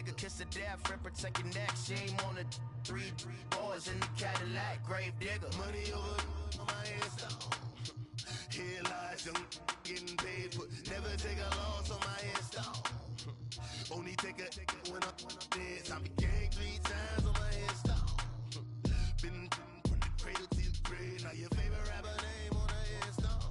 nigga, kiss the death, friend, protect your neck. Shame on the 3 boys in the Cadillac, grave digger. Money over on my headstone. Here lies young getting paid for. Never take a loss on my headstone. Only take a when I'm dead. I be gang 3 times on my headstone. Been from the cradle to the grave. Now your favorite rapper name on the headstone.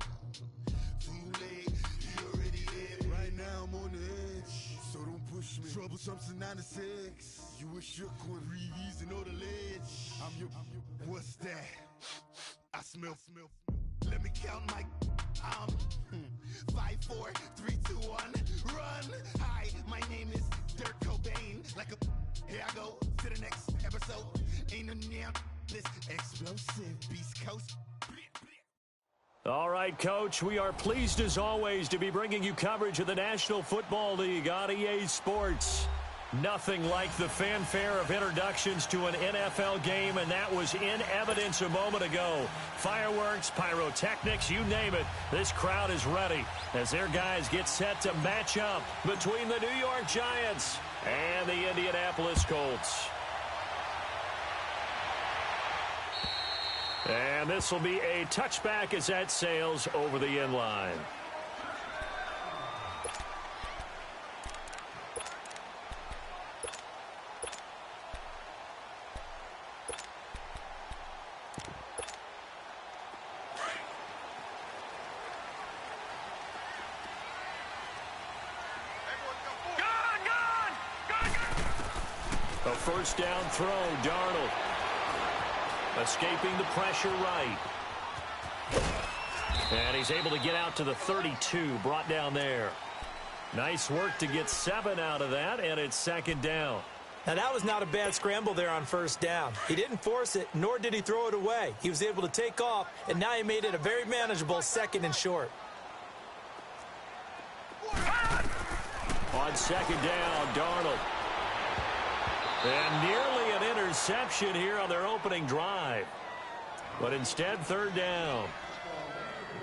Too late, he already dead. Right now I'm on the edge, so don't push me. Troublesome to 96. You a shook one, breathe easy, know the ledge. I'm your, what's that? I smell. Let me count my, 5, 4, 3, 2, 1, run. Hi, my name is Dirk Cobain. Like a, here I go to the next episode. Ain't no damn this explosive Beast Coast. All right, Coach, we are pleased as always to be bringing you coverage of the National Football League on EA Sports. Nothing like the fanfare of introductions to an NFL game, and that was in evidence a moment ago. Fireworks, pyrotechnics, you name it. This crowd is ready as their guys get set to match up between the New York Giants and the Indianapolis Colts. And this will be a touchback as that sails over the end line. A first down throw, Darnold. Escaping the pressure right. And he's able to get out to the 32, brought down there. Nice work to get 7 out of that, and it's second down. Now, that was not a bad scramble there on first down. He didn't force it, nor did he throw it away. He was able to take off, and now he made it a very manageable 2nd and short. On second down, Darnold. And nearly an interception here on their opening drive. But instead, 3rd down.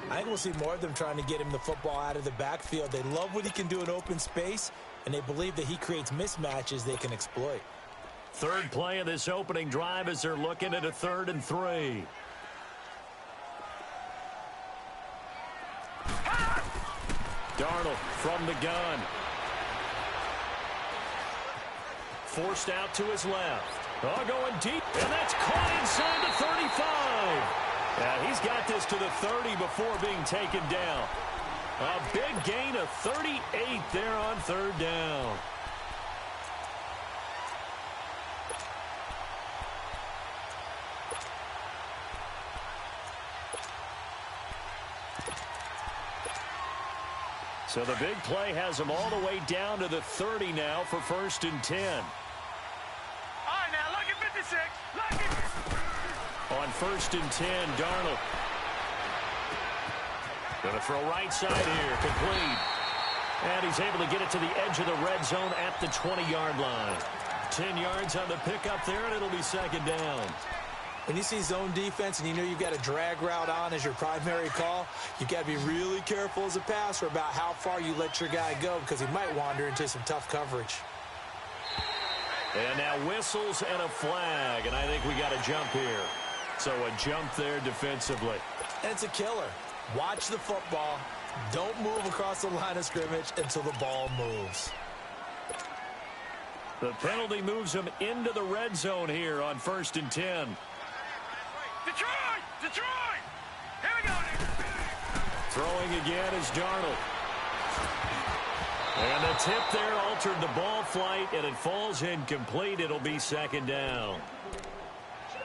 I think we'll see more of them trying to get him the football out of the backfield. They love what he can do in open space, and they believe that he creates mismatches they can exploit. Third play of this opening drive as they're looking at a 3rd and 3. Darnold from the gun. Forced out to his left. Oh, going deep, and that's caught inside the 35. Yeah, he's got this to the 30 before being taken down. A big gain of 38 there on 3rd down. So the big play has him all the way down to the 30 now for 1st and 10. All right, now, look at 56. Look at... On 1st and 10, Darnold. Going to throw right side here, complete. And he's able to get it to the edge of the red zone at the 20-yard line. 10 yards on the pickup there, and it'll be 2nd down. When you see zone defense and you know you've got a drag route on as your primary call, you've got to be really careful as a passer about how far you let your guy go because he might wander into some tough coverage. And now whistles and a flag, and I think we got a jump here. So a jump there defensively. And it's a killer. Watch the football. Don't move across the line of scrimmage until the ball moves. The penalty moves him into the red zone here on 1st and 10. Detroit! Detroit! Here we go. Throwing again is Darnold. And the tip there altered the ball flight, and it falls incomplete. It'll be 2nd down.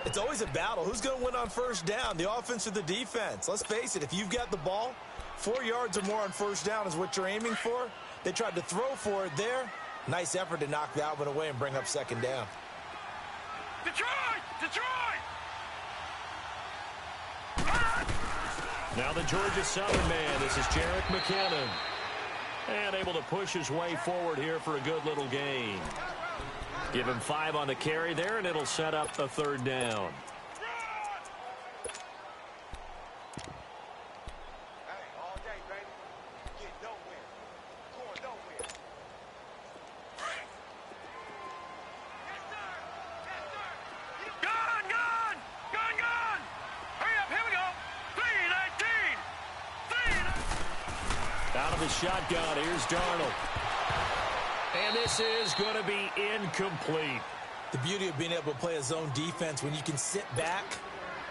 It's always a battle. Who's going to win on 1st down, the offense or the defense? Let's face it, if you've got the ball, 4 yards or more on 1st down is what you're aiming for. They tried to throw for it there. Nice effort to knock that one away and bring up 2nd down. Detroit! Detroit! Now the Georgia Southern man. This is Jerick McKinnon. And able to push his way forward here for a good little gain. Give him 5 on the carry there, and it'll set up a 3rd down. Out of the shotgun, here's Darnold. And this is going to be incomplete. The beauty of being able to play a zone defense when you can sit back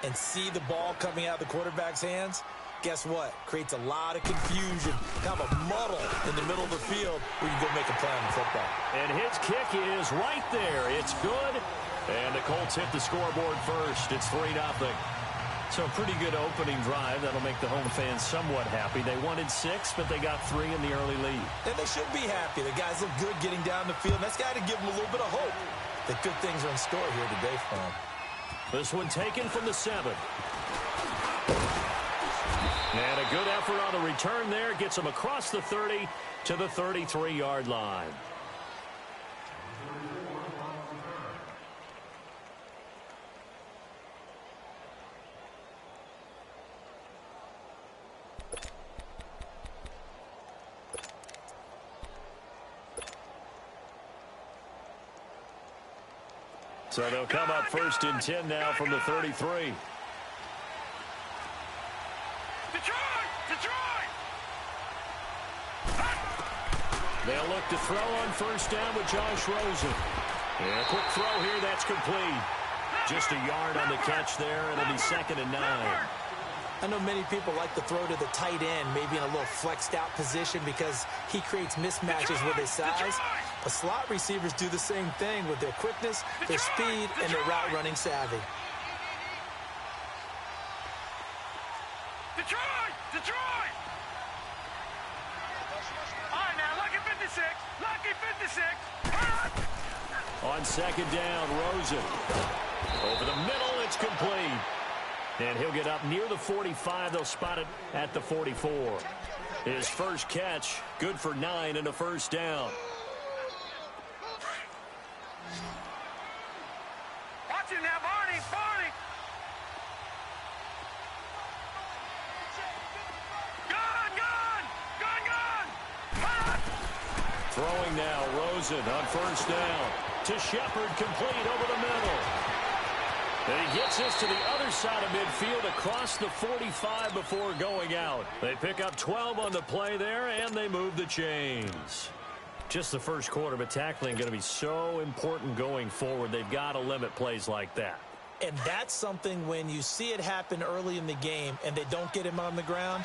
and see the ball coming out of the quarterback's hands, guess what? Creates a lot of confusion, kind of a muddle in the middle of the field where you go make a play on the football. And his kick is right there. It's good. And the Colts hit the scoreboard first. It's 3-0. So a pretty good opening drive. That'll make the home fans somewhat happy. They wanted 6, but they got 3 in the early lead. And they should be happy. The guys look good getting down the field. That's got to give them a little bit of hope that good things are in store here today for them. This one taken from the 7. And a good effort on the return there. Gets them across the 30 to the 33-yard line. So they'll come up 1st and 10 now from the 33. Detroit! They'll look to throw on 1st down with Josh Rosen. And a quick throw here, that's complete. Just a yard on the catch there, and it'll be 2nd and 9. I know many people like to throw to the tight end, maybe in a little flexed out position because he creates mismatches with his size. But slot receivers do the same thing with their quickness, their speed, and their route running savvy. Detroit! All right, now, lucky 56. On 2nd down, Rosen. Over the middle, it's complete. And he'll get up near the 45. They'll spot it at the 44. His first catch, good for 9 and a 1st down. Watch it now, Barney! Gun! Throwing now, Rosen on 1st down. To Shepard, complete over the middle. And he gets this to the other side of midfield across the 45 before going out. They pick up 12 on the play there, and they move the chains. Just the first quarter, but tackling going to be so important going forward. They've got to limit plays like that. And that's something when you see it happen early in the game and they don't get him on the ground,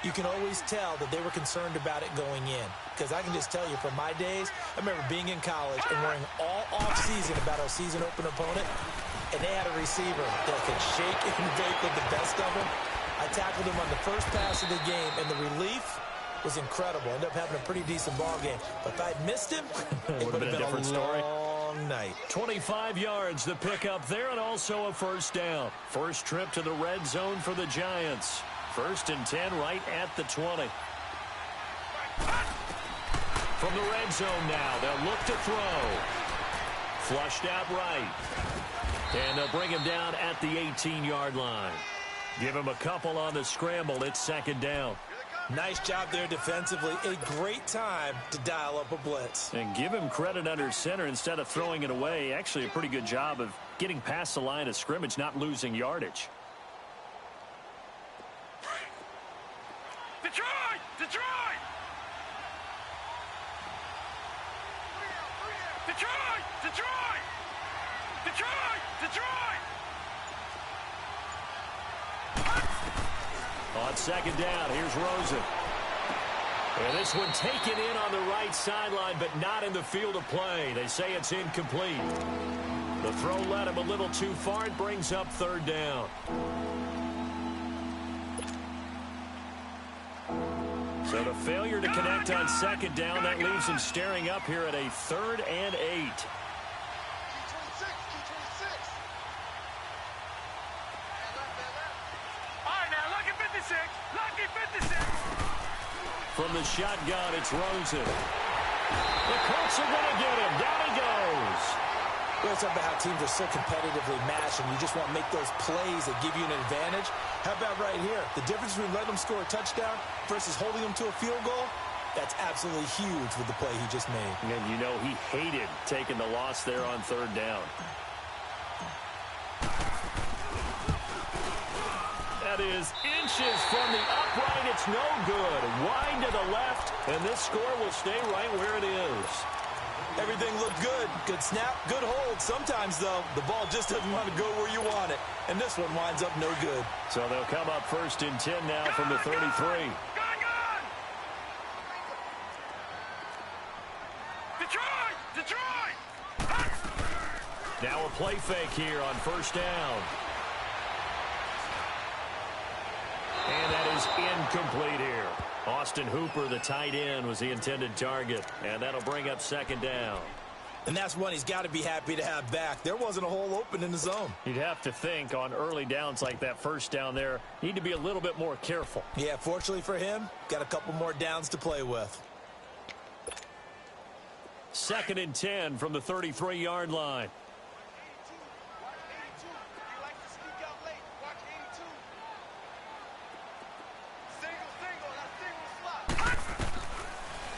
you can always tell that they were concerned about it going in. Because I can just tell you from my days, I remember being in college and worrying all off-season about our season open opponent, and they had a receiver that could shake and bake with the best of them. I tackled him on the first pass of the game, and the relief was incredible. Ended up having a pretty decent ball game. But if I'd missed him, it would have been a different story. Long night. 25 yards the pickup there, and also a 1st down. First trip to the red zone for the Giants. 1st and 10 right at the 20. From the red zone now, they'll look to throw. Flushed out right. And they'll bring him down at the 18-yard line. Give him a couple on the scramble. It's 2nd down. Nice job there defensively. A great time to dial up a blitz. And give him credit under center instead of throwing it away. Actually a pretty good job of getting past the line of scrimmage, not losing yardage. Detroit! On 2nd down, here's Rosen. And this one taken in on the right sideline, but not in the field of play. They say it's incomplete. The throw led him a little too far. It brings up 3rd down. So the failure to connect on 2nd down, that leaves him staring up here at a 3rd and 8. From the shotgun, it's Rosen. The Colts are going to get him. Down he goes. Well, it's about how teams are so competitively matched, and you just want to make those plays that give you an advantage. How about right here? The difference between letting them score a touchdown versus holding them to a field goal, that's absolutely huge with the play he just made. And you know he hated taking the loss there on 3rd down. That is inches from the upright. It's no good. Wide to the And this score will stay right where it is. Everything looked good. Good snap, good hold. Sometimes, though, the ball just doesn't want to go where you want it. And this one winds up no good. So they'll come up 1st and 10 now from the 33. Detroit! Now a play fake here on 1st down. And that is incomplete here. Austin Hooper, the tight end, was the intended target. And that'll bring up 2nd down. And that's one he's got to be happy to have back. There wasn't a hole open in the zone. You'd have to think on early downs like that 1st down there, need to be a little bit more careful. Yeah, fortunately for him, got a couple more downs to play with. 2nd and 10 from the 33-yard line.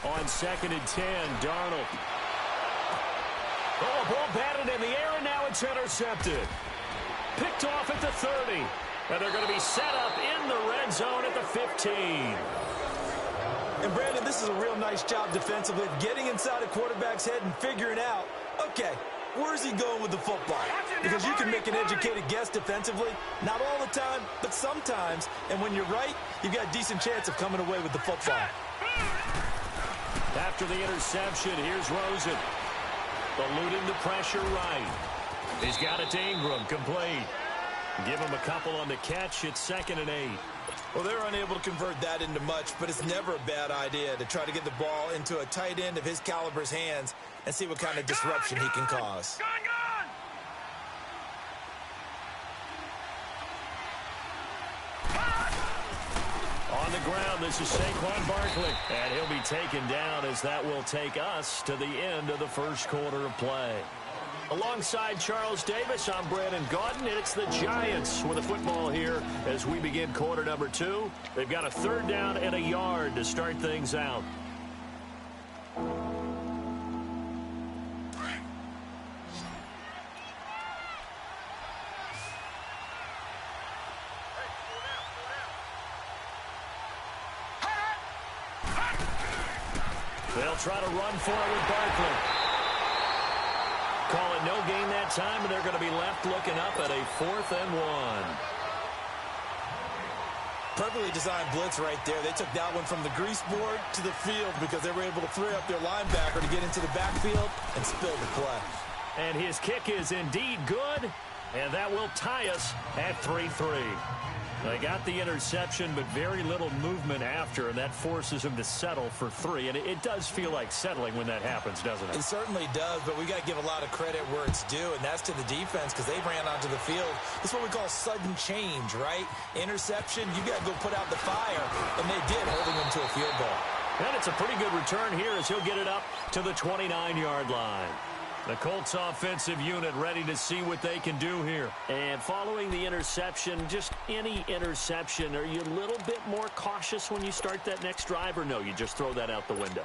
On 2nd and 10, Darnold. Oh, a ball batted in the air, and now it's intercepted. Picked off at the 30. And they're going to be set up in the red zone at the 15. And, Brandon, this is a real nice job defensively of getting inside a quarterback's head and figuring out, okay, where's he going with the football? Because you can make an educated guess defensively. Not all the time, but sometimes. And when you're right, you've got a decent chance of coming away with the football. After the interception, here's Rosen. Eluding the pressure right. He's got it to Ingram, complete. Give him a couple on the catch. It's 2nd and 8. Well, they're unable to convert that into much, but it's never a bad idea to try to get the ball into a tight end of his caliber's hands and see what kind of disruption he can cause. On the ground, this is Saquon Barkley. And he'll be taken down as that will take us to the end of the 1st quarter of play. Alongside Charles Davis, I'm Brandon Gaudin, and it's the Giants with the football here as we begin quarter number 2. They've got a 3rd down and a yard to start things out. They'll try to run for it with Barkley. Call it no gain that time, and they're going to be left looking up at a 4th and 1. Perfectly designed blitz right there. They took that one from the grease board to the field because they were able to free up their linebacker to get into the backfield and spill the play. And his kick is indeed good, and that will tie us at 3-3. They got the interception, but very little movement after, and that forces him to settle for 3. And it does feel like settling when that happens, doesn't it? It certainly does, but we got to give a lot of credit where it's due, and that's to the defense because they ran onto the field. That's what we call sudden change, right? Interception, you got to go put out the fire, and they did, holding them to a field goal. And it's a pretty good return here as he'll get it up to the 29-yard line. The Colts offensive unit ready to see what they can do here. And following the interception, just any interception, are you a little bit more cautious when you start that next drive, or no, you just throw that out the window?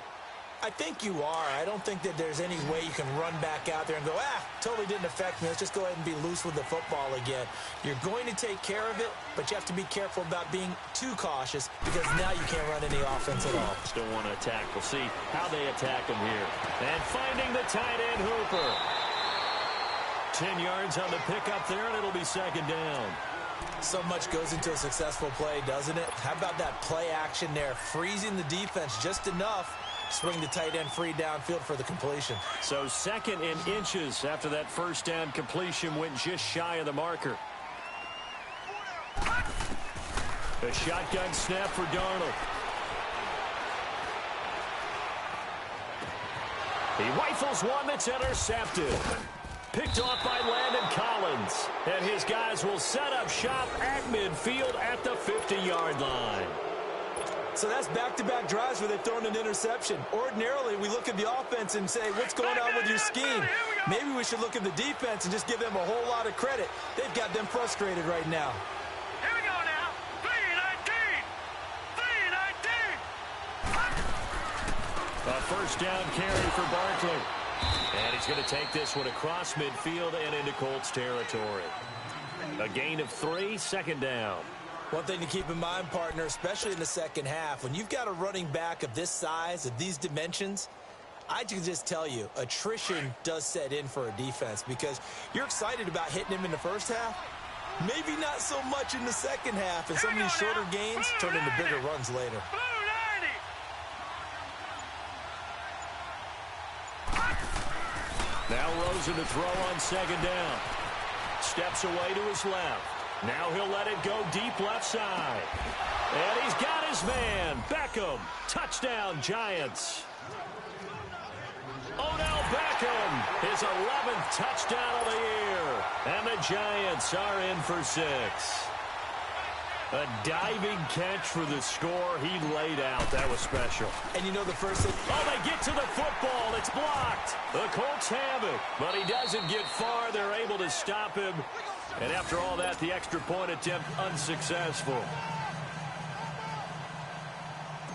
I think you are. I don't think that there's any way you can run back out there and go, totally didn't affect me. Let's just go ahead and be loose with the football again. You're going to take care of it, but you have to be careful about being too cautious because now you can't run any offense at all. Still want to attack. We'll see how they attack him here. And finding the tight end, Hooper. 10 yards on the pickup there, and it'll be 2nd down. So much goes into a successful play, doesn't it? How about that play action there? Freezing the defense just enough. Swing the tight end free downfield for the completion. So 2nd and inches after that 1st down completion went just shy of the marker. A shotgun snap for Darnold. He rifles one that's intercepted. Picked off by Landon Collins. And his guys will set up shop at midfield at the 50-yard line. So that's back-to-back drives where they've thrown an interception. Ordinarily, we look at the offense and say, what's going on with your scheme? Maybe we should look at the defense and just give them a whole lot of credit. They've got them frustrated right now. Here we go now. 3-19. A 1st down carry for Barkley. And he's going to take this one across midfield and into Colts territory. A gain of 3, 2nd down. One thing to keep in mind, partner, especially in the second half, when you've got a running back of this size, of these dimensions, I can just tell you, attrition does set in for a defense because you're excited about hitting him in the first half. Maybe not so much in the second half, and some of these shorter gains turn into bigger runs later. Now Rosen to throw on second down. Steps away to his left. Now he'll let it go deep left side. And he's got his man. Beckham. Touchdown, Giants. Odell Beckham, his 11th touchdown of the year. And the Giants are in for 6. A diving catch for the score. He laid out. That was special. And you know the first thing... Oh, they get to the football. It's blocked. The Colts have it. But he doesn't get far. They're able to stop him. And after all that, the extra point attempt unsuccessful.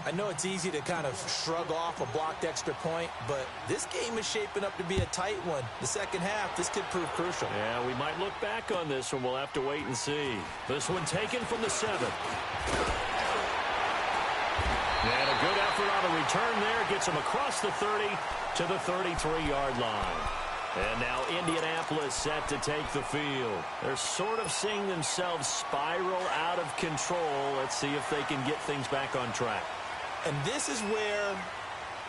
I know it's easy to kind of shrug off a blocked extra point, but this game is shaping up to be a tight one. The second half, this could prove crucial. Yeah, we might look back on this one. We'll have to wait and see. This one taken from the 7. And a good effort on the return there. Gets him across the 30 to the 33-yard line. And now Indianapolis set to take the field. They're sort of seeing themselves spiral out of control. Let's see if they can get things back on track. And this is where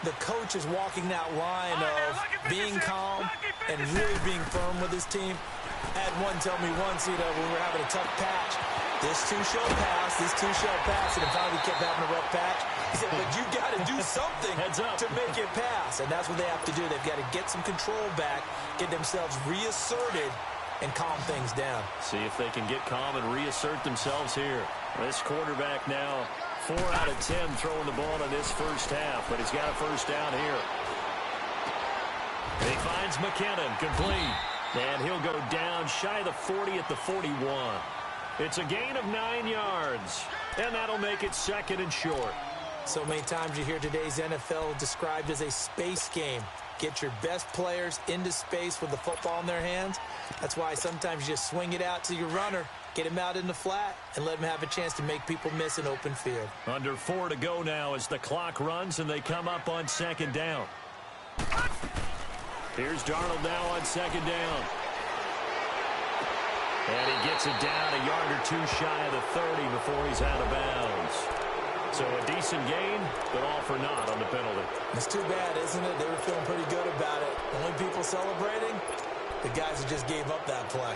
the coach is walking that line of being calm and really being firm with his team. I had one tell me once, when we were having a tough patch, this two shall pass, and it finally kept having a rough patch. He said, but you got to do something to make it pass. And that's what they have to do. They've got to get some control back, get themselves reasserted, and calm things down. See if they can get calm and reassert themselves here. This quarterback now 4 out of 10 throwing the ball in this first half, but he's got a first down here. He finds McKinnon, complete. And he'll go down shy of the 40 at the 41. It's a gain of 9 yards, and that'll make it second and short. So many times you hear today's NFL described as a space game. Get your best players into space with the football in their hands. That's why sometimes you just swing it out to your runner, get him out in the flat, and let him have a chance to make people miss an open field. Under 4 to go now as the clock runs and they come up on second down. Here's Darnold now on second down. And he gets it down a yard or 2 shy of the 30 before he's out of bounds. So a decent gain, but all for naught on the penalty. It's too bad, isn't it? They were feeling pretty good about it. Only people celebrating, the guys who just gave up that play.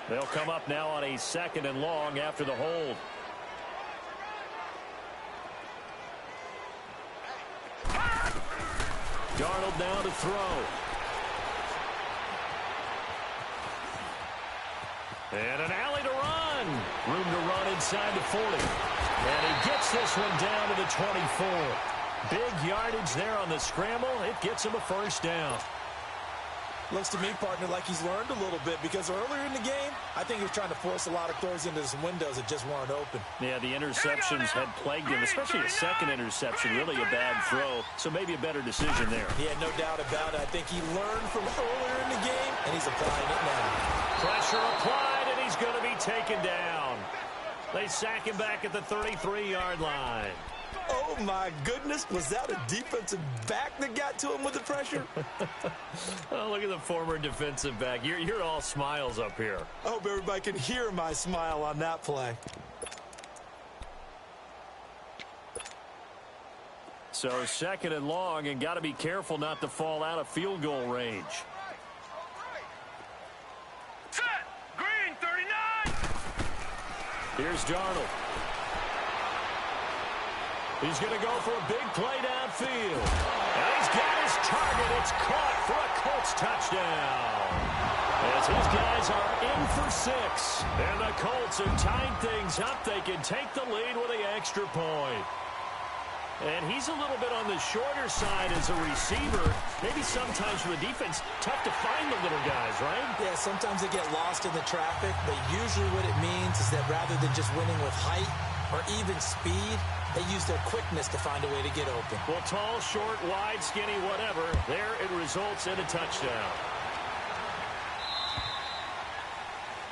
They'll come up now on a second and long after the hold. Darnold now to throw. And an alley to run. Room to run inside the 40. And he gets this one down to the 24. Big yardage there on the scramble. It gets him a first down. Looks to me, partner, like he's learned a little bit because earlier in the game, I think he was trying to force a lot of throws into some windows that just weren't open. Yeah, the interceptions had plagued him, especially a second interception, really a bad throw. So maybe a better decision there. Yeah, no doubt about it. I think he learned from earlier in the game, and he's applying it now. Pressure applied, and he's going to be taken down. They sack him back at the 33-yard line. Oh, my goodness. Was that a defensive back that got to him with the pressure? Oh, look at the former defensive back. You're all smiles up here. I hope everybody can hear my smile on that play. So second and long, and got to be careful not to fall out of field goal range. Set! Green, 39! Here's Darnold. He's going to go for a big play downfield. And he's got his target. It's caught for a Colts touchdown. As his guys are in for 6. And the Colts have tied things up. They can take the lead with the extra point. And he's a little bit on the shorter side as a receiver. Maybe sometimes for the defense, tough to find the little guys, right? Yeah, sometimes they get lost in the traffic, but usually what it means is that rather than just winning with height or even speed, They used their quickness to find a way to get open. Well, tall, short, wide, skinny, whatever, there it results in a touchdown.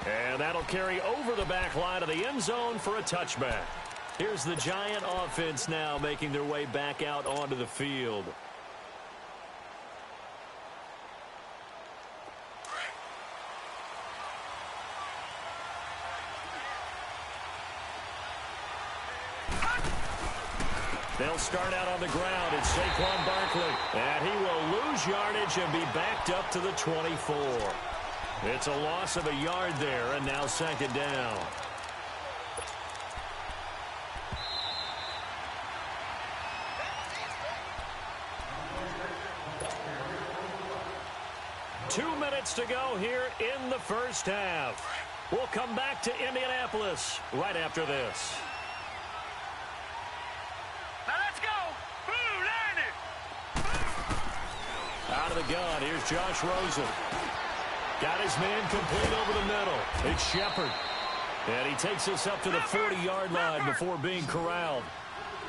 And that'll carry over the back line of the end zone for a touchback. Here's the Giant offense now making their way back out onto the field. They'll start out on the ground. It's Saquon Barkley. And he will lose yardage and be backed up to the 24. It's a loss of a yard there, and now second down. Two minutes to go here in the first half. We'll come back to Indianapolis right after this. Out of the gun, here's Josh Rosen. Got his man complete over the middle. It's Shepard. And he takes us up to the 40-yard line before being corralled.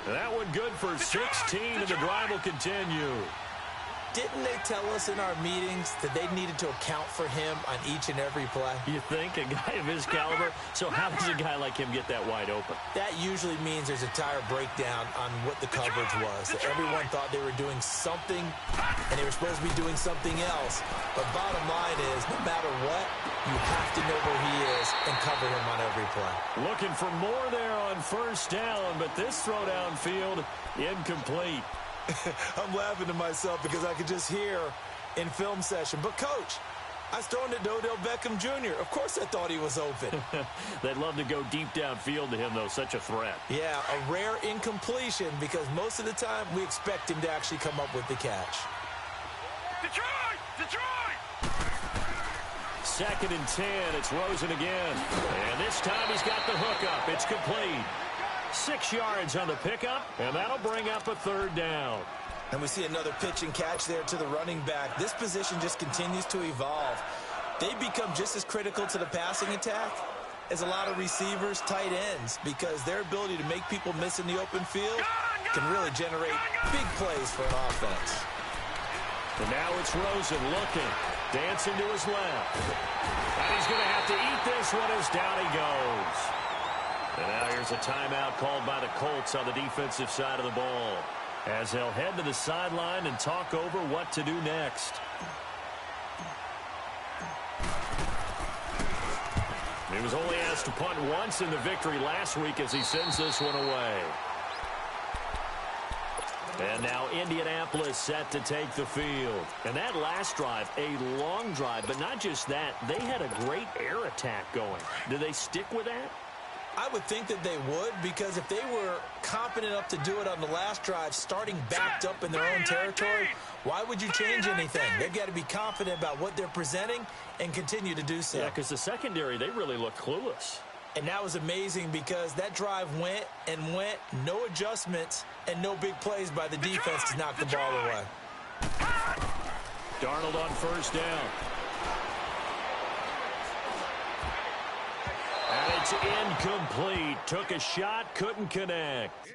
And that one good for 16, and the drive will continue. Didn't they tell us in our meetings that they needed to account for him on each and every play? You think? A guy of his caliber? So how does a guy like him get that wide open? That usually means there's a tire breakdown on what the coverage was. That everyone thought they were doing something, and they were supposed to be doing something else. But bottom line is, no matter what, you have to know where he is and cover him on every play. Looking for more there on first down, but this throw downfield, incomplete. I'm laughing to myself because I could just hear in film session. But, Coach, I was throwing to Odell Beckham Jr. Of course I thought he was open. They'd love to go deep downfield to him, though. Such a threat. Yeah, a rare incompletion because most of the time we expect him to actually come up with the catch. Detroit! Detroit! Second and 10. It's Rosen again. And this time he's got the hook up. It's complete. 6 yards on the pickup, and that'll bring up a third down. And we see another pitch and catch there to the running back. This position just continues to evolve. They become just as critical to the passing attack as a lot of receivers, tight ends, because their ability to make people miss in the open field can really generate big plays for an offense. And now it's Rosen looking, dancing to his left. And he's going to have to eat this one as down he goes. And now here's a timeout called by the Colts on the defensive side of the ball, as they'll head to the sideline and talk over what to do next. He was only asked to punt once in the victory last week as he sends this one away. And now Indianapolis set to take the field. And that last drive, a long drive, but not just that, they had a great air attack going. Do they stick with that? I would think that they would, because if they were competent enough to do it on the last drive, starting backed up in their own territory, why would you change anything? They've got to be confident about what they're presenting and continue to do so. Yeah, because the secondary, they really look clueless. And that was amazing because that drive went and went, no adjustments, and no big plays by the defense to knock the ball away. Darnold on first down. And it's incomplete. Took a shot, couldn't connect.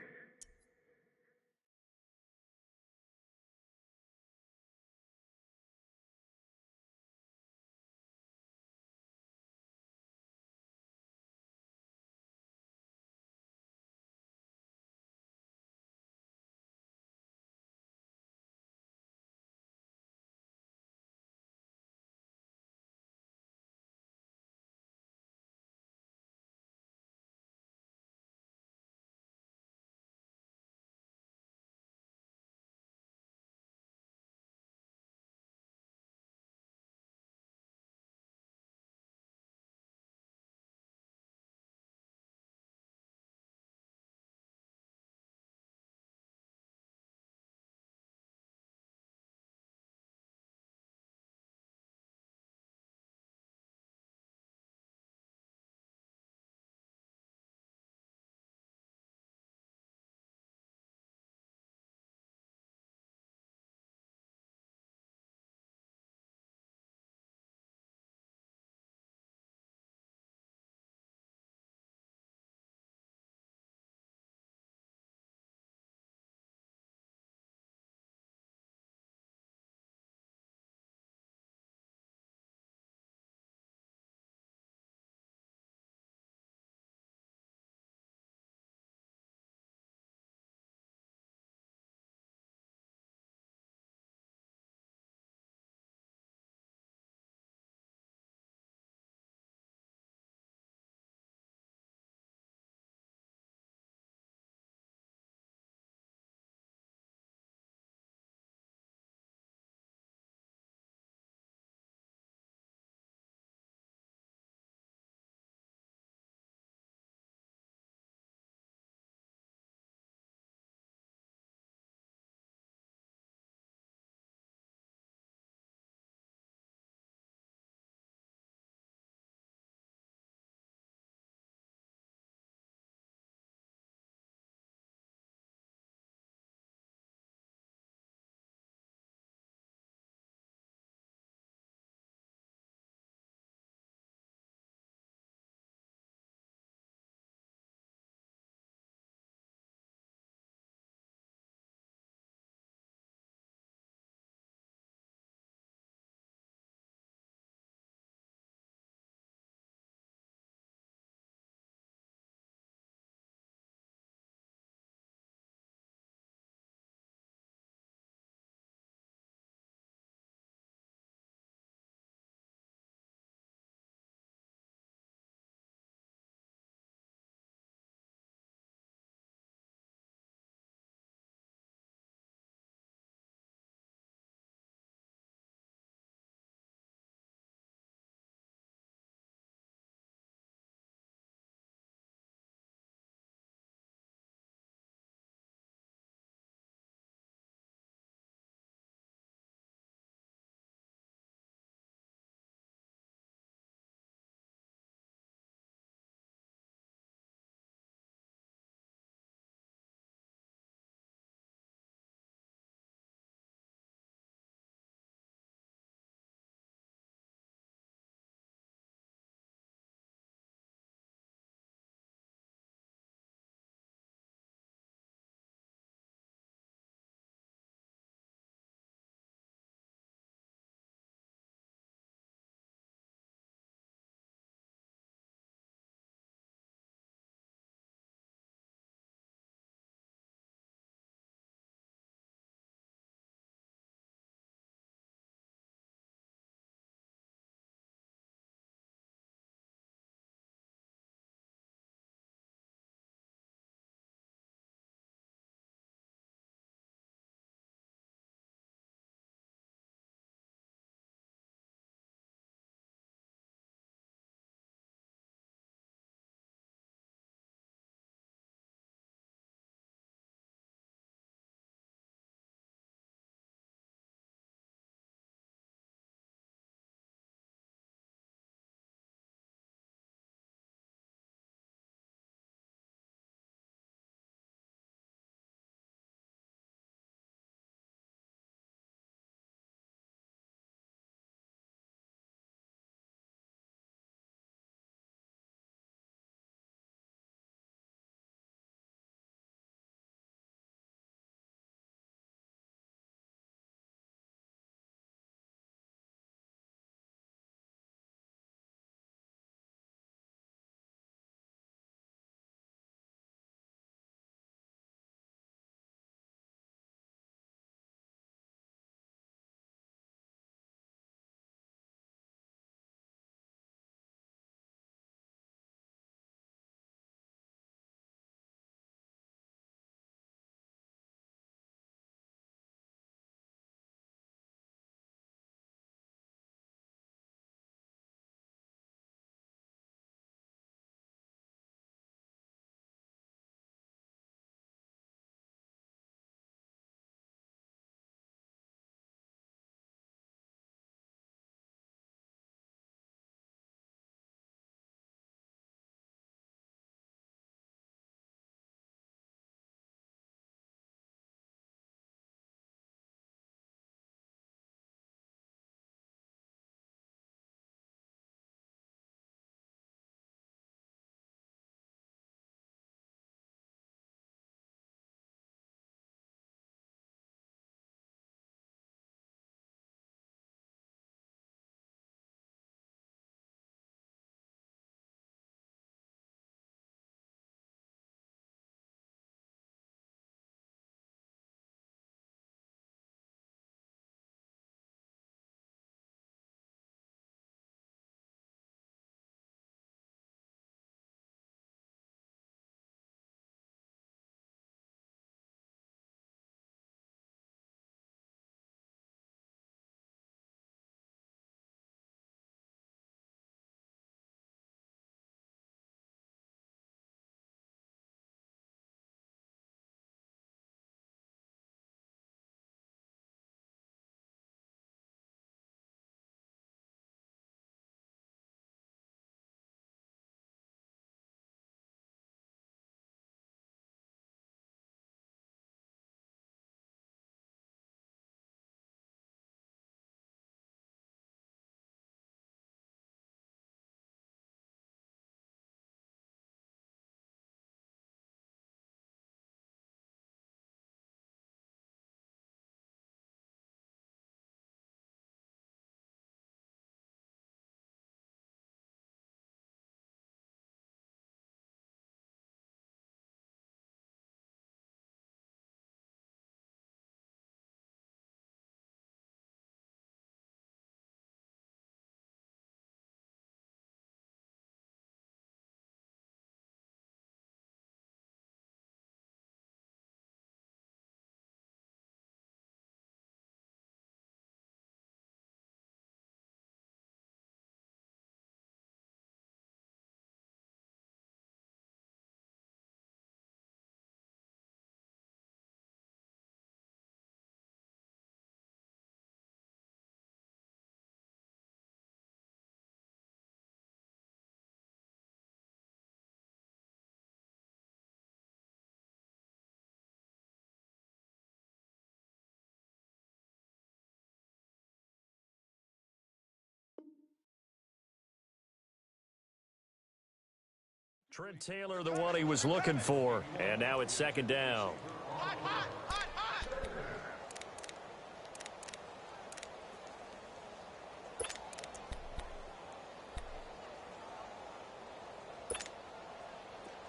Trent Taylor, the one he was looking for. And now it's second down.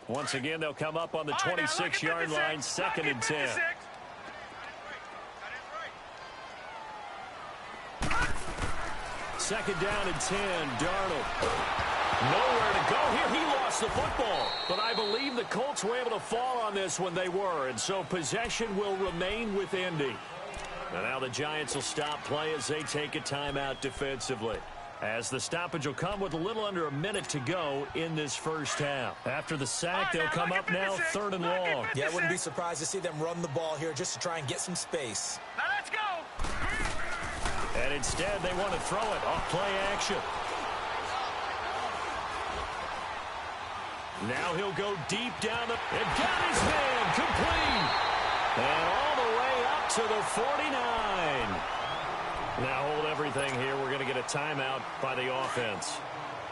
Once again, they'll come up on the 26-yard line, second and 10. Second down and 10, Darnold. Nowhere to go here. He lost the football. But I believe the Colts were able to fall on this when they were, and so possession will remain with Indy. And now the Giants will stop play as they take a timeout defensively. As the stoppage will come with a little under a minute to go in this first half. After the sack, they'll come up now third and long. Yeah, I wouldn't be surprised to see them run the ball here just to try and get some space. Now let's go. And instead, they want to throw it off play action. Now he'll go deep down the... And got his man complete. And all the way up to the 49. Now hold everything here. We're going to get a timeout by the offense.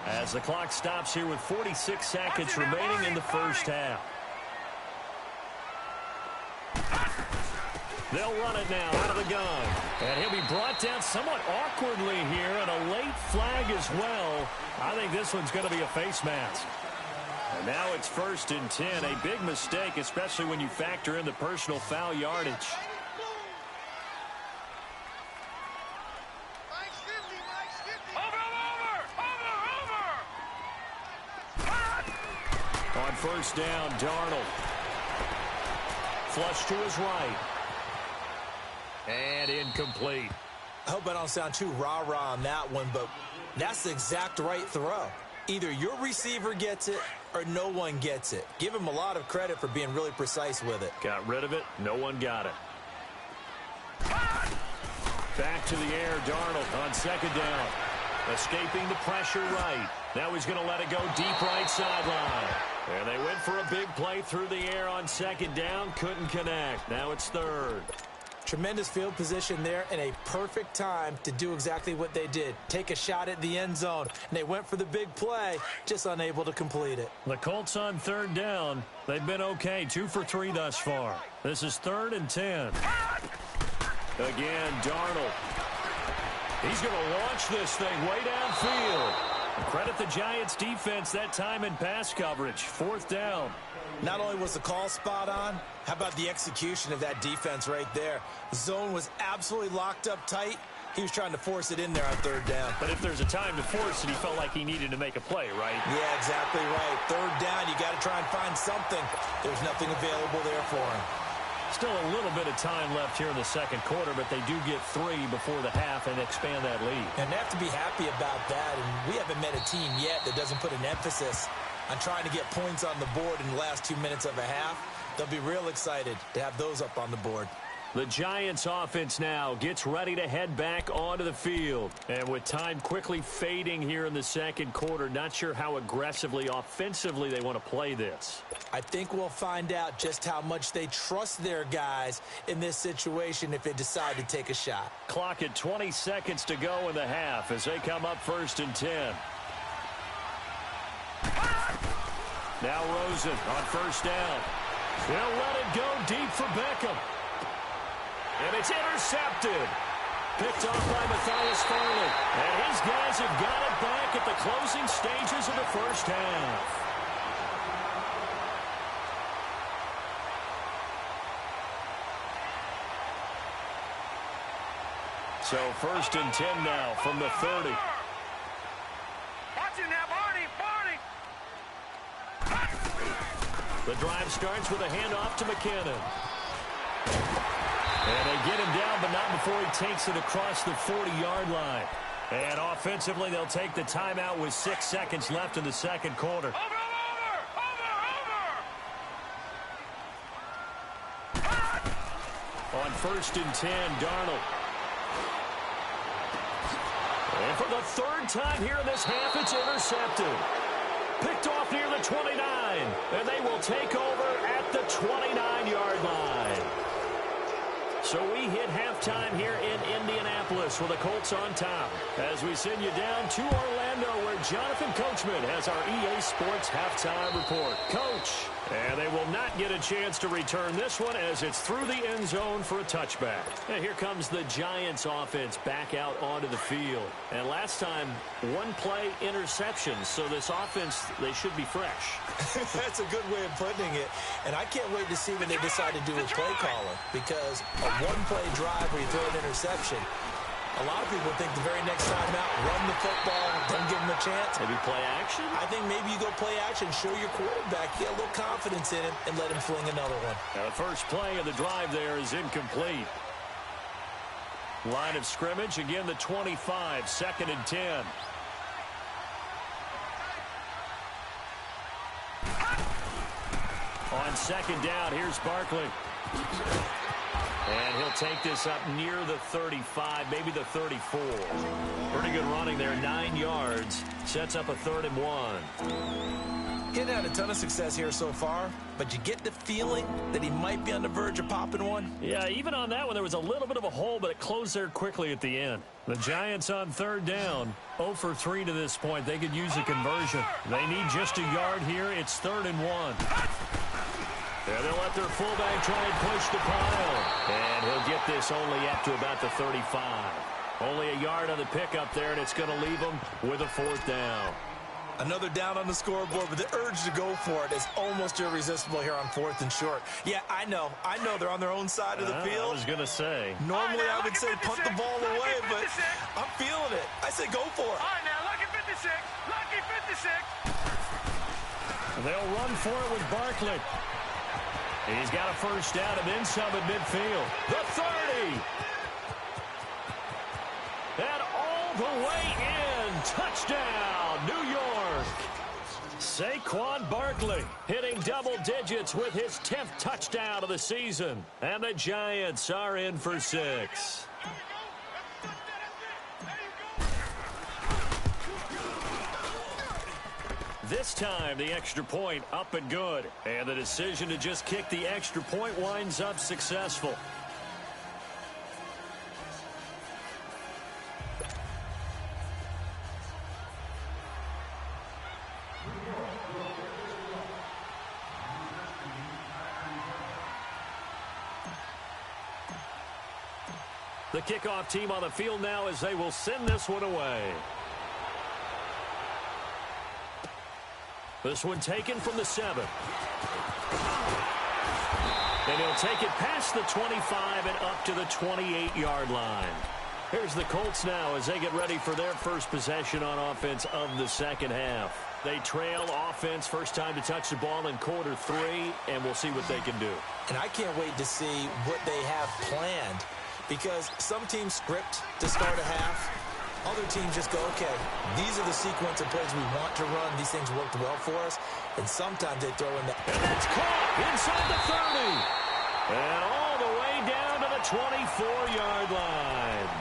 As the clock stops here with 46 seconds remaining in the first half. They'll run it now out of the gun. And he'll be brought down somewhat awkwardly here, and a late flag as well. I think this one's going to be a face mask. And now it's first and 10. A big mistake, especially when you factor in the personal foul yardage. On first down, Darnold. Flush to his right. And incomplete. I hope I don't sound too rah-rah on that one, but that's the exact right throw. Either your receiver gets it or no one gets it. Give him a lot of credit for being really precise with it. Got rid of it. No one got it. Back to the air, Darnold on second down. Escaping the pressure right. Now he's going to let it go deep right sideline. And they went for a big play through the air on second down. Couldn't connect. Now it's third. Tremendous field position there and a perfect time to do exactly what they did. Take a shot at the end zone. And they went for the big play, just unable to complete it. The Colts on third down. They've been okay. 2 for 3 thus far. This is third and 10. Again, Darnold. He's going to launch this thing way downfield. Credit the Giants defense that time in pass coverage. Fourth down. Not only was the call spot on, how about the execution of that defense right there? The zone was absolutely locked up tight. He was trying to force it in there on third down. But if there's a time to force it, he felt like he needed to make a play, right? Yeah, exactly right. Third down, you got to try and find something. There's nothing available there for him. Still a little bit of time left here in the second quarter, but they do get 3 before the half and expand that lead. And they have to be happy about that. And we haven't met a team yet that doesn't put an emphasis on trying to get points on the board in the last 2 minutes of a half. They'll be real excited to have those up on the board. The Giants offense now gets ready to head back onto the field. And with time quickly fading here in the second quarter, not sure how aggressively, offensively they want to play this. I think we'll find out just how much they trust their guys in this situation if they decide to take a shot. Clock at 20 seconds to go in the half as they come up first and 10. Now Rosen on first down. He'll let it go deep for Beckham. And it's intercepted. Picked off by Matthias Farley. And his guys have got it back at the closing stages of the first half. So first and 10 now from the 30. Watch it now, Barney. The drive starts with a handoff to McKinnon. And they get him down, but not before he takes it across the 40-yard line. And offensively, they'll take the timeout with 6 seconds left in the second quarter. Over! On first and 10, Darnold. And for the third time here in this half, it's intercepted. Picked off near the 29, and they will take over at the 29-yard line. So we hit halftime here in Indianapolis with the Colts on top. As we send you down to Orlando, where Jonathan Coachman has our EA Sports halftime report. Coach, and they will not get a chance to return this one as it's through the end zone for a touchback. And here comes the Giants offense back out onto the field. And last time, one play interception. So this offense, they should be fresh. That's a good way of putting it. And I can't wait to see what they decide to do with play calling, because a one-play drive where you throw an interception, a lot of people think the very next time out, run the football, don't give them a chance. Maybe play action? I think maybe you go play action, show your quarterback, get a little confidence in him, and let him fling another one. Now the first play of the drive there is incomplete. Line of scrimmage, again the 25, 2nd and 10. On 2nd down, here's Barkley. And he'll take this up near the 35, maybe the 34. Pretty good running there, 9 yards. Sets up a 3rd and 1. He hasn't had a ton of success here so far, but you get the feeling that he might be on the verge of popping one. Yeah, even on that one, there was a little bit of a hole, but it closed there quickly at the end. The Giants on 3rd down, 0 for 3 to this point. They could use a conversion. They need just a yard here. It's 3rd and 1. And they'll let their fullback try and push the pile. And he'll get this only up to about the 35. Only a yard on the pickup there, and it's going to leave them with a 4th down. Another down on the scoreboard, but the urge to go for it is almost irresistible here on 4th and short. Yeah, I know they're on their own side of the field. I was going to say. Normally I would say punt the ball away, but I'm feeling it. I say go for it. All right, now, lucky 56. Lucky 56. They'll run for it with Barkley. He's got a first down and then some at midfield. The 30. And all the way in. Touchdown, New York. Saquon Barkley hitting double digits with his 10th touchdown of the season. And the Giants are in for 6. This time, the extra point up and good. And the decision to just kick the extra point winds up successful. The kickoff team on the field now as they will send this one away. This one taken from the 7. And he'll take it past the 25 and up to the 28-yard line. Here's the Colts now as they get ready for their first possession on offense of the second half. They trail offense, first time to touch the ball in quarter 3, and we'll see what they can do. And I can't wait to see what they have planned, because some teams script to start a half. Other teams just go, okay, these are the sequence of plays we want to run. These things worked well for us. And sometimes they throw in that. And that's caught inside the 30. And all the way down to the 24-yard line.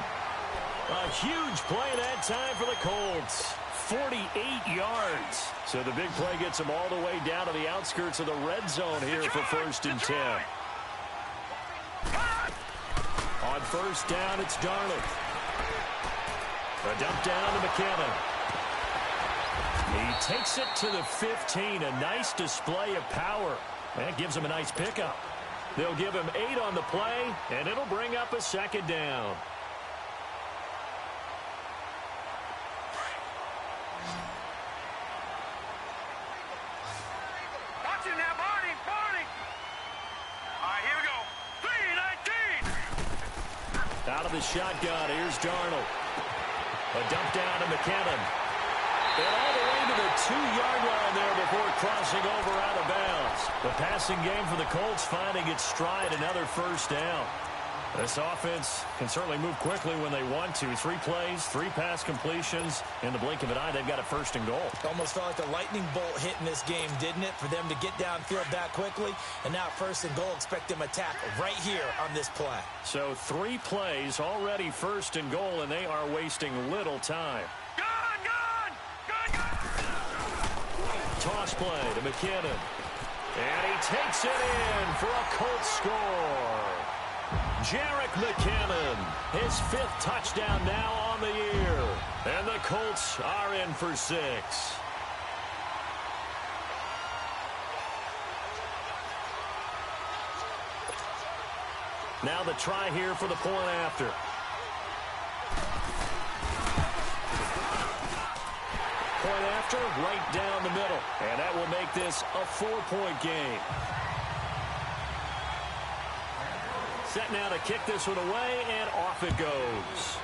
A huge play that time for the Colts. 48 yards. So the big play gets them all the way down to the outskirts of the red zone here for 1st and 10. On 1st down, it's Darnold. A dump down to McKinnon. He takes it to the 15. A nice display of power. That gives him a nice pickup. They'll give him 8 on the play, and it'll bring up a 2nd down. Watch it now, Barney. All right, here we go. 3-19. Out of the shotgun, here's Darnold. A dump down to McKinnon. And all the way to the 2-yard line there before crossing over out of bounds. The passing game for the Colts finding its stride, another 1st down. This offense can certainly move quickly when they want to. 3 plays, 3 pass completions. In the blink of an eye, they've got a 1st and goal. Almost felt like a lightning bolt hit in this game, didn't it? For them to get downfield that quickly. And now 1st and goal, expect them attack right here on this play. So 3 plays, already 1st and goal, and they are wasting little time. Toss play to McKinnon. And he takes it in for a Colts score. Jerick McKinnon, his 5th touchdown now on the year. And the Colts are in for 6. Now the try here for the point after. Point after, right down the middle. And that will make this a 4-point game. Set now to kick this one away, and off it goes.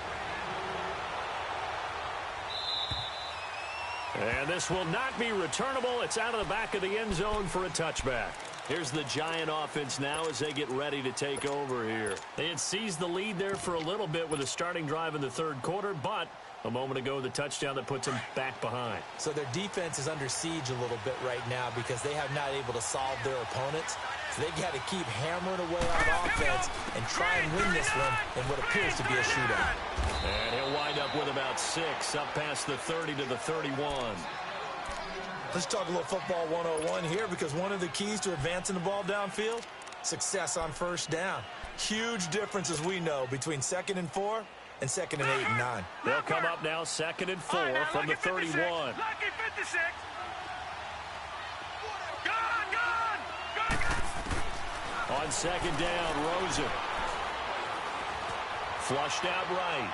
And this will not be returnable. It's out of the back of the end zone for a touchback. Here's the Giant offense now as they get ready to take over here. They had seized the lead there for a little bit with a starting drive in the 3rd quarter, but a moment ago, the touchdown that puts them back behind. So their defense is under siege a little bit right now because they have not able to solve their opponents. So they got to keep hammering away on offense and try and win this one in what appears to be a shootout. And he'll wind up with about 6, up past the 30 to the 31. Let's talk a little football 101 here because one of the keys to advancing the ball downfield, success on first down. Huge difference, as we know, between 2nd and 4 and 2nd and 8 and 9. They'll come up now 2nd and 4 from the 31. Lucky 56. Gone. On 2nd down, Rosen. Flushed out right.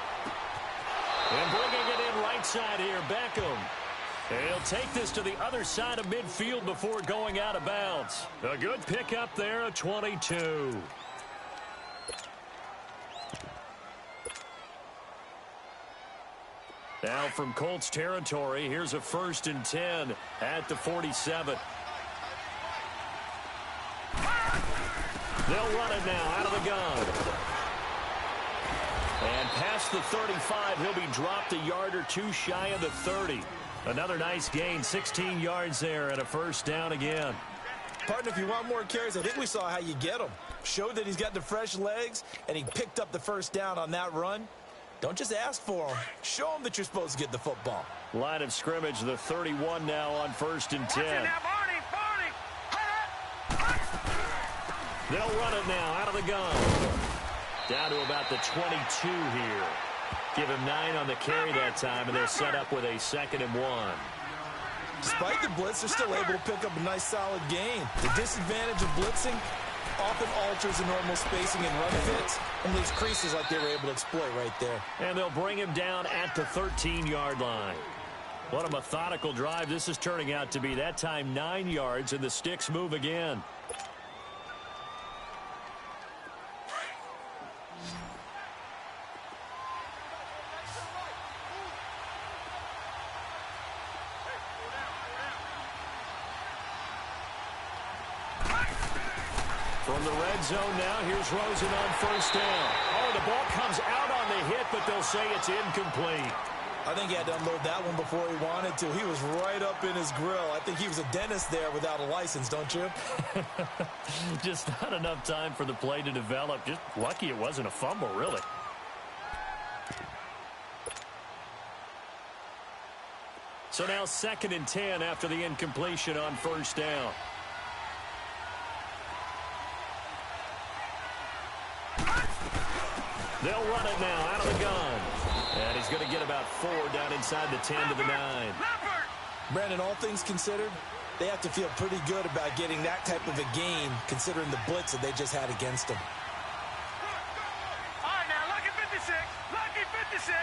And bringing it in right side here, Beckham. He'll take this to the other side of midfield before going out of bounds. A good pickup there, a 22. Now from Colts territory, here's a 1st and 10 at the 47. They'll run it now out of the gun. And past the 35, he'll be dropped a yard or 2 shy of the 30. Another nice gain, 16 yards there, and a 1st down again. Partner, if you want more carries, I think we saw how you get him. Showed that he's got the fresh legs, and he picked up the 1st down on that run. Don't just ask for him. Show him that you're supposed to get the football. Line of scrimmage, the 31 now on 1st and 10. They'll run it now out of the gun. Down to about the 22 here. Give him 9 on the carry that time, and they're set up with a 2nd and 1. Despite the blitz, they're still able to pick up a nice, solid gain. The disadvantage of blitzing often alters the normal spacing and run fits and leaves creases like they were able to exploit right there. And they'll bring him down at the 13-yard line. What a methodical drive this is turning out to be. That time 9 yards, and the sticks move again. From the red zone now, here's Rosen on 1st down. Oh, the ball comes out on the hit, but they'll say it's incomplete. I think he had to unload that one before he wanted to. He was right up in his grill. I think he was a dentist there without a license, don't you? Just not enough time for the play to develop. Just lucky it wasn't a fumble, really. So now 2nd and 10 after the incompletion on 1st down. They'll run it now out of the gun. And he's going to get about 4 down inside the 10 to the 9. Brandon, all things considered, they have to feel pretty good about getting that type of a gain considering the blitz that they just had against them. All right, now, lucky 56. Lucky 56.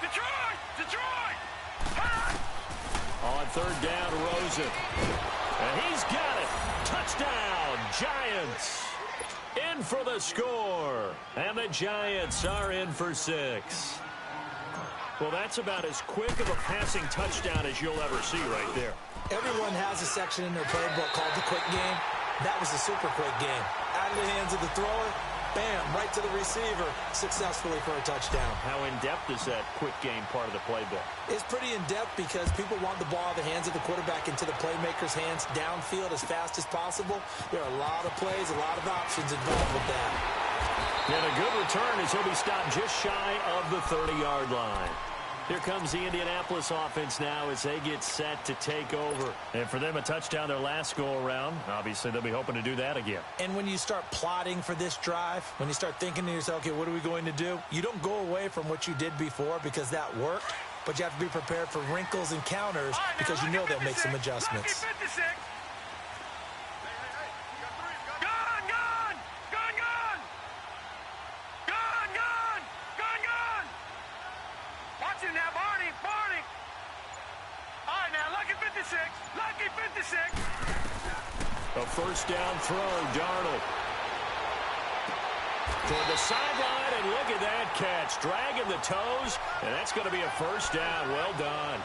Detroit. On 3rd down, Rosen. And he's got it. Touchdown, Giants. In for the score. And the Giants are in for 6. Well, that's about as quick of a passing touchdown as you'll ever see right there. Everyone has a section in their playbook called the quick game. That was a super quick game. Out of the hands of the thrower, bam, right to the receiver, successfully for a touchdown. How in-depth is that quick game part of the playbook? It's pretty in-depth because people want the ball out of the hands of the quarterback into the playmaker's hands downfield as fast as possible. There are a lot of plays, a lot of options involved with that. And a good return as he'll be stopped just shy of the 30-yard line. Here comes the Indianapolis offense now as they get set to take over. And for them, a touchdown their last go-around. Obviously, they'll be hoping to do that again. And when you start plotting for this drive, when you start thinking to yourself, okay, what are we going to do? You don't go away from what you did before because that worked, but you have to be prepared for wrinkles and counters because you know they'll make some adjustments. Lucky 56. A first down throw, Darnold. Toward the sideline, and look at that catch. Dragging the toes, and that's going to be a first down. Well done.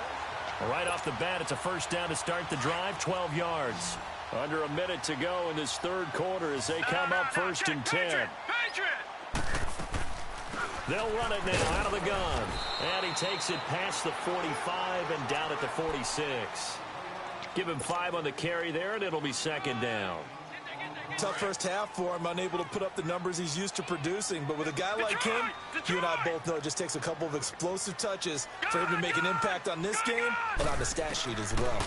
Right off the bat, it's a first down to start the drive, 12 yards. Under a minute to go in this third quarter as they come up first and 10. They'll run it now out of the gun. And he takes it past the 45 and down at the 46. Give him 5 on the carry there, and it'll be second down. Tough first half for him, unable to put up the numbers he's used to producing. But with a guy like him, you and I both know it just takes a couple of explosive touches for him to make an impact on this game and on the stat sheet as well.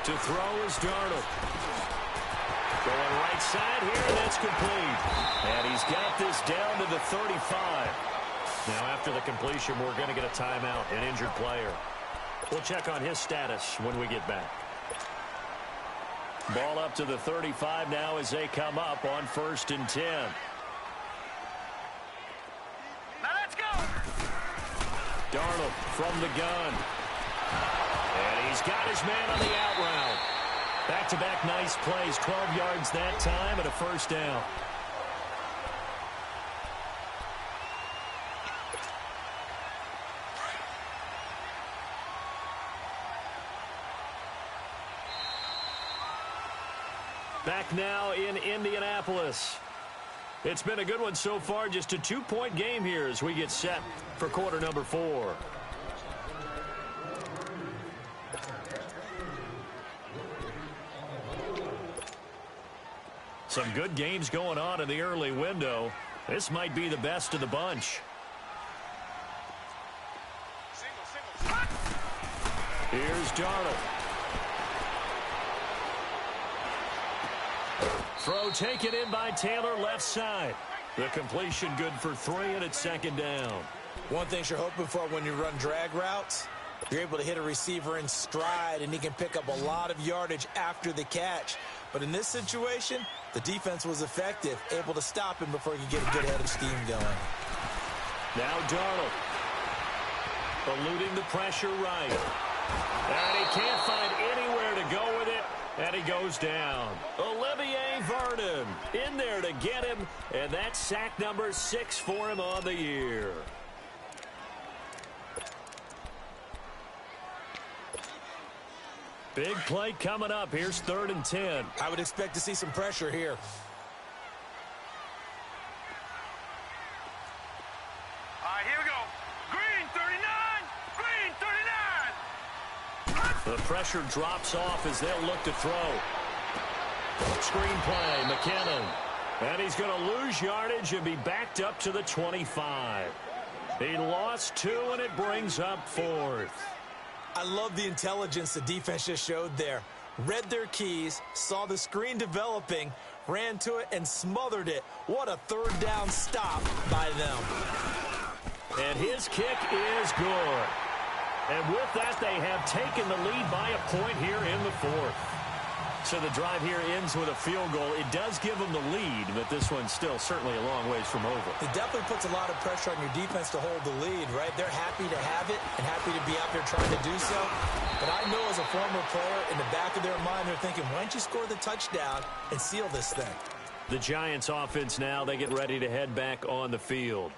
To throw is Darnold. Going right side here, and that's complete. And he's got this down to the 35. Now, after the completion, we're going to get a timeout, an injured player. We'll check on his status when we get back. Ball up to the 35 now as they come up on first and 10. Now let's go. Darnold from the gun. And he's got his man on the out route. Back-to-back nice plays, 12 yards that time and a first down. Back now in Indianapolis. It's been a good one so far, just a 2-point game here as we get set for quarter number 4. Some good games going on in the early window. This might be the best of the bunch. Here's Darnold. Throw taken in by Taylor, left side. The completion good for 3, and it's second down. One thing you're hoping for when you run drag routes, you're able to hit a receiver in stride, and he can pick up a lot of yardage after the catch. But in this situation, the defense was effective, able to stop him before he could get a good head of steam going. Now Darnold. Eluding the pressure right. And he can't find anywhere to go with it. And he goes down. Olivier Vernon in there to get him. And that's sack number 6 for him on the year. Big play coming up. Here's 3rd and 10. I would expect to see some pressure here. All right, here we go. Green 39. Green 39. The pressure drops off as they'll look to throw. Screen play, McKinnon. And he's going to lose yardage and be backed up to the 25. He lost 2, and it brings up 4th. I love the intelligence the defense just showed there. Read their keys, saw the screen developing, ran to it, and smothered it. What a 3rd down stop by them. And his kick is good. And with that, they have taken the lead by a point here in the 4th. So the drive here ends with a field goal. It does give them the lead, but this one's still certainly a long ways from over. It definitely puts a lot of pressure on your defense to hold the lead, right? They're happy to have it and happy to be out there trying to do so. But I know as a former player, in the back of their mind, they're thinking, why don't you score the touchdown and seal this thing? The Giants offense now, they get ready to head back on the field.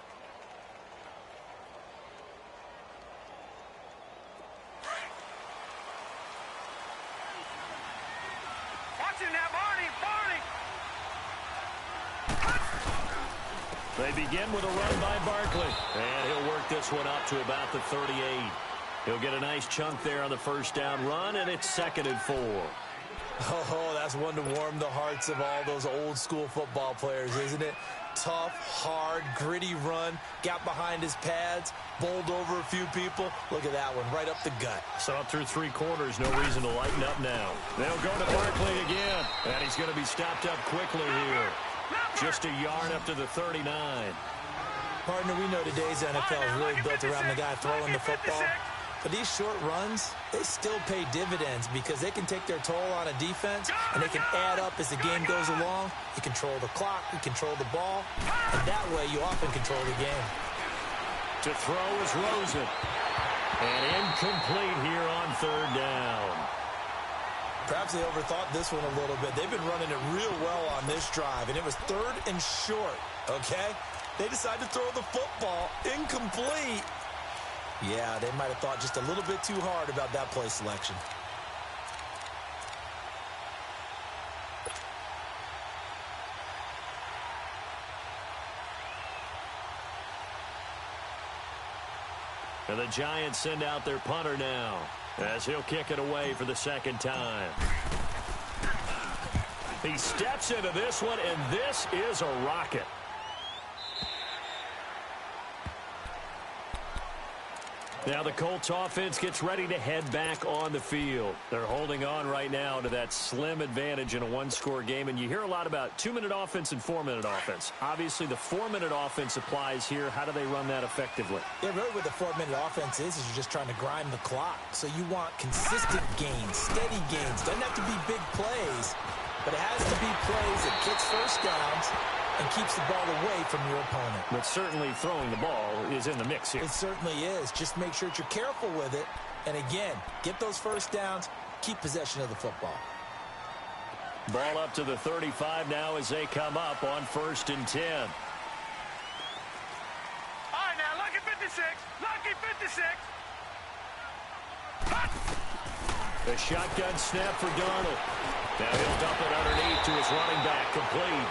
They begin with a run by Barkley. And he'll work this one up to about the 38. He'll get a nice chunk there on the first down run, and it's 2nd and 4. Oh, that's one to warm the hearts of all those old school football players, isn't it? Tough, hard, gritty run, got behind his pads, bowled over a few people. Look at that one, right up the gut. So up through 3 quarters, no reason to lighten up now. They'll go to Barkley again, and he's going to be stopped up quickly here. Just a yard up to the 39. Partner, we know today's NFL is really built around the guy throwing the football. But these short runs, they still pay dividends because they can take their toll on a defense, and they can add up as the game goes along. You control the clock, you control the ball, and that way you often control the game. To throw is Rosen. And incomplete here on 3rd down. Perhaps they overthought this one a little bit. They've been running it real well on this drive, and it was 3rd and short, okay? They decided to throw the football incomplete. Yeah, they might have thought just a little bit too hard about that play selection. And the Giants send out their punter now, as he'll kick it away for the 2nd time. He steps into this one, and this is a rocket. Now the Colts offense gets ready to head back on the field. They're holding on right now to that slim advantage in a 1-score game, and you hear a lot about 2-minute offense and 4-minute offense. Obviously, the 4-minute offense applies here. How do they run that effectively? Yeah, really what the 4-minute offense is you're just trying to grind the clock. So you want consistent gains, steady gains. Doesn't have to be big plays, but it has to be plays that gets first downs and keeps the ball away from your opponent. But certainly throwing the ball is in the mix here. It certainly is. Just make sure that you're careful with it. And again, get those first downs, keep possession of the football. Ball up to the 35 now as they come up on 1st and 10. All right, now, lucky 56. Lucky 56. The shotgun snap for Darnold. Now he'll dump it underneath to his running back, complete.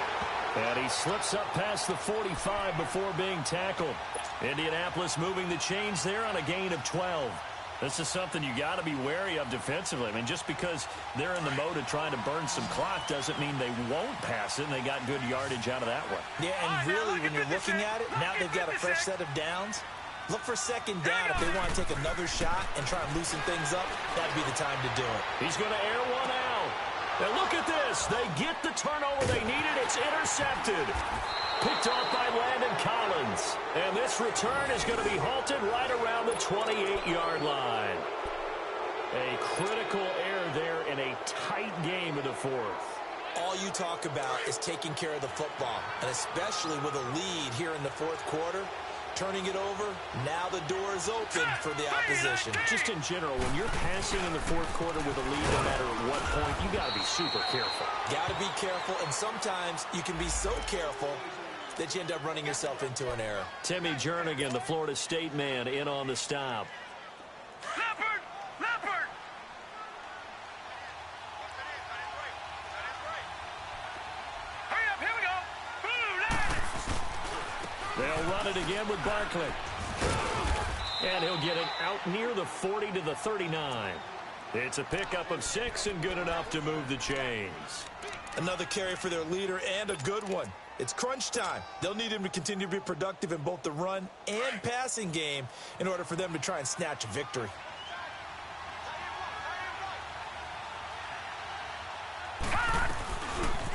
And he slips up past the 45 before being tackled. Indianapolis moving the chains there on a gain of 12. This is something you got to be wary of defensively. I mean, just because they're in the mode of trying to burn some clock doesn't mean they won't pass it, and they got good yardage out of that one. Yeah, and really, when you're looking at it, now they've got a fresh set of downs. Look for 2nd down if they want to take another shot and try and loosen things up. That'd be the time to do it. He's going to air one out. And look at this. They get the turnover they needed. It's intercepted. Picked off by Landon Collins. And this return is going to be halted right around the 28-yard line. A critical error there in a tight game of the 4th. All you talk about is taking care of the football, and especially with a lead here in the 4th quarter. Turning it over, now the door is open for the opposition. Just in general, when you're passing in the 4th quarter with a lead, no matter at what point, you got to be super careful. Got to be careful, and sometimes you can be so careful that you end up running yourself into an error. Timmy Jernigan, the Florida State man, in on the stop. Leopard! Leopard! Hurry up, here we go! They'll run it again with Barkley. And he'll get it out near the 40 to the 39. It's a pickup of 6 and good enough to move the chains. Another carry for their leader and a good one. It's crunch time. They'll need him to continue to be productive in both the run and passing game in order for them to try and snatch a victory.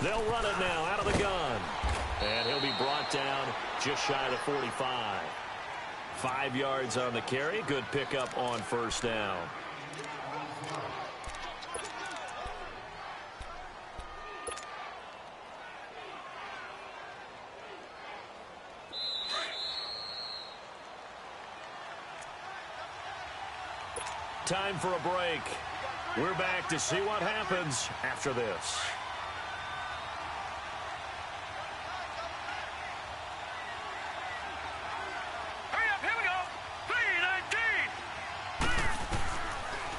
They'll run it now out of the gun. And he'll be brought down just shy of the 45. 5 yards on the carry. Good pickup on 1st down. Time for a break. We're back to see what happens after this.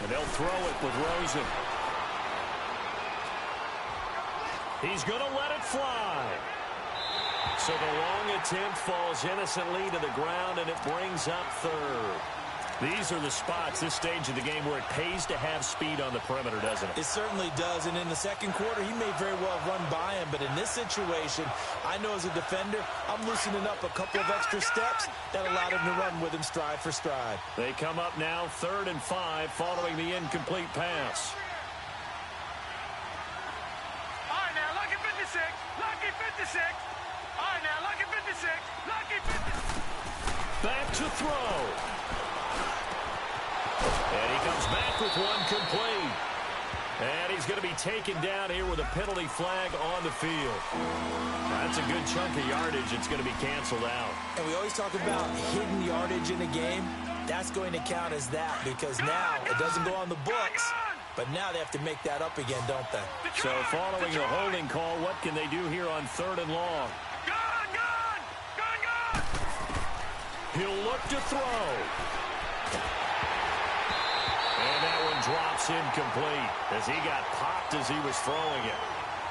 They'll throw it with Rosen. He's going to let it fly. So the long attempt falls innocently to the ground, and it brings up 3rd. These are the spots, this stage of the game, where it pays to have speed on the perimeter, doesn't it? It certainly does, and in the second quarter, he may very well run by him, but in this situation, I know as a defender, I'm loosening up a couple of extra steps that allowed him to run with him stride for stride. They come up now 3rd and 5 following the incomplete pass. All right, now, lucky 56. Lucky 56. All right, now, lucky 56. Lucky 56. Back to throw. And he comes back with one complete. And he's going to be taken down here with a penalty flag on the field. That's a good chunk of yardage. It's going to be canceled out. And we always talk about hidden yardage in a game. That's going to count as that because now it doesn't go on the books, but now they have to make that up again, don't they? So following the holding call, what can they do here on 3rd and long? He'll look to throw. And that one drops incomplete as he got popped as he was throwing it.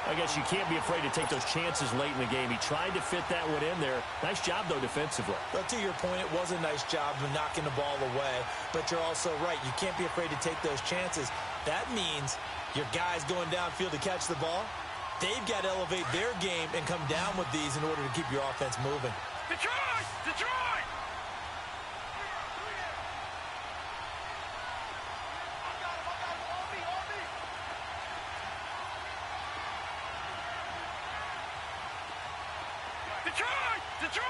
I guess you can't be afraid to take those chances late in the game. He tried to fit that one in there. Nice job, though, defensively. But to your point, it was a nice job of knocking the ball away. But you're also right. You can't be afraid to take those chances. That means your guys going downfield to catch the ball, they've got to elevate their game and come down with these in order to keep your offense moving. Detroit! Detroit! Detroit! Detroit!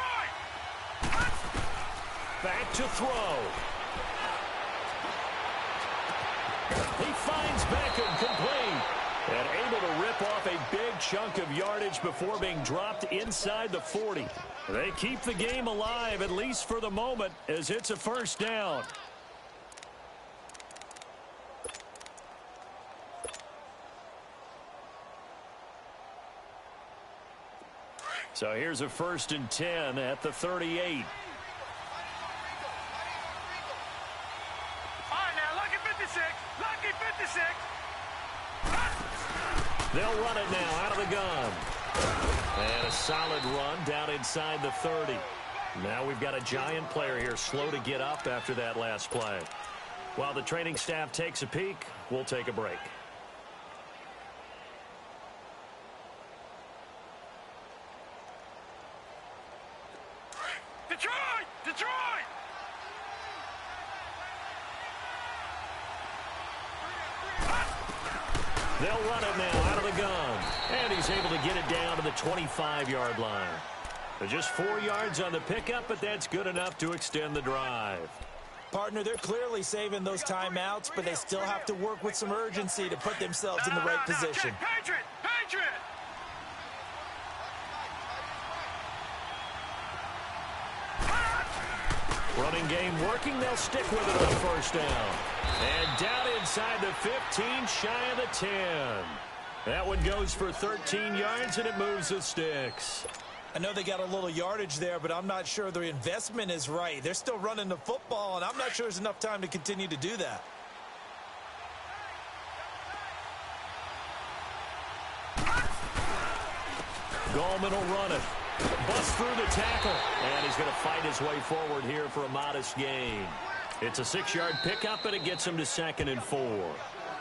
Back to throw. He finds Beckham complete. And able to rip off a big chunk of yardage before being dropped inside the 40. They keep the game alive, at least for the moment, as it's a first down. So here's a 1st and 10 at the 38. All right, now, lucky 56. Lucky 56. They'll run it now out of the gun. And a solid run down inside the 30. Now we've got a giant player here slow to get up after that last play. While the training staff takes a peek, we'll take a break. Detroit! Detroit! They'll run it now out of the gun. And he's able to get it down to the 25-yard line. Just 4 yards on the pickup, but that's good enough to extend the drive. Partner, they're clearly saving those timeouts, but they still have to work with some urgency to put themselves in the right position. Patriot! Patriot! Running game working. They'll stick with it on 1st down. And down inside the 15, shy of the 10. That one goes for 13 yards, and it moves the sticks. I know they got a little yardage there, but I'm not sure their investment is right. They're still running the football, and I'm not sure there's enough time to continue to do that. Gallman will run it. Bust through the tackle. And he's going to fight his way forward here for a modest gain. It's a 6-yard pickup, and it gets him to 2nd and 4.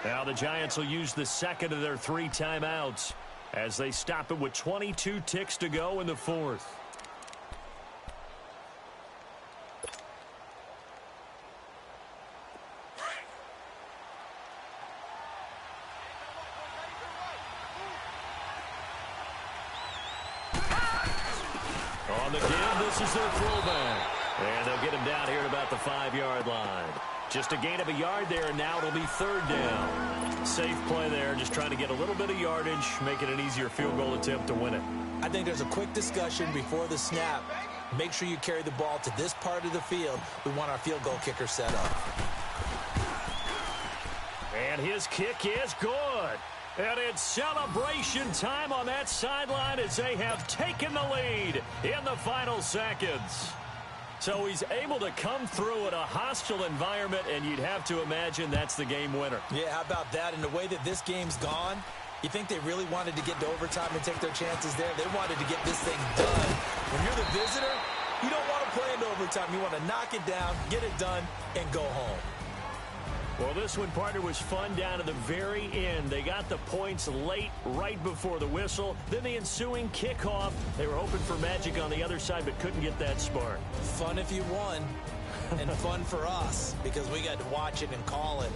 Now the Giants will use the second of their 3 timeouts as they stop it with 22 ticks to go in the 4th. On the give, this is their fullback. And they'll get him down here at about the 5-yard line. Just a gain of a yard there, and now it'll be 3rd down. Safe play there, just trying to get a little bit of yardage, making an easier field goal attempt to win it. I think there's a quick discussion before the snap. Make sure you carry the ball to this part of the field. We want our field goal kicker set up. And his kick is good. And it's celebration time on that sideline as they have taken the lead in the final seconds. So he's able to come through in a hostile environment, and you'd have to imagine that's the game winner. Yeah, how about that? And the way that this game's gone, you think they really wanted to get to overtime and take their chances there? They wanted to get this thing done. When you're the visitor, you don't want to play into overtime. You want to knock it down, get it done, and go home. Well, this one, partner, was fun down to the very end. They got the points late, right before the whistle. Then the ensuing kickoff. They were hoping for magic on the other side, but couldn't get that spark. Fun if you won, and fun for us, because we got to watch it and call it.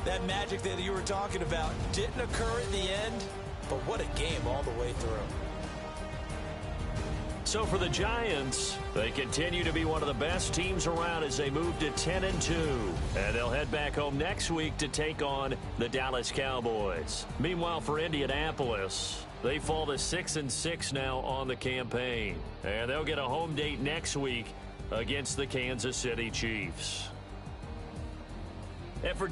That magic that you were talking about didn't occur at the end, but what a game all the way through. So for the Giants, they continue to be one of the best teams around as they move to 10-2. And they'll head back home next week to take on the Dallas Cowboys. Meanwhile, for Indianapolis, they fall to 6-6 now on the campaign. And they'll get a home date next week against the Kansas City Chiefs. And for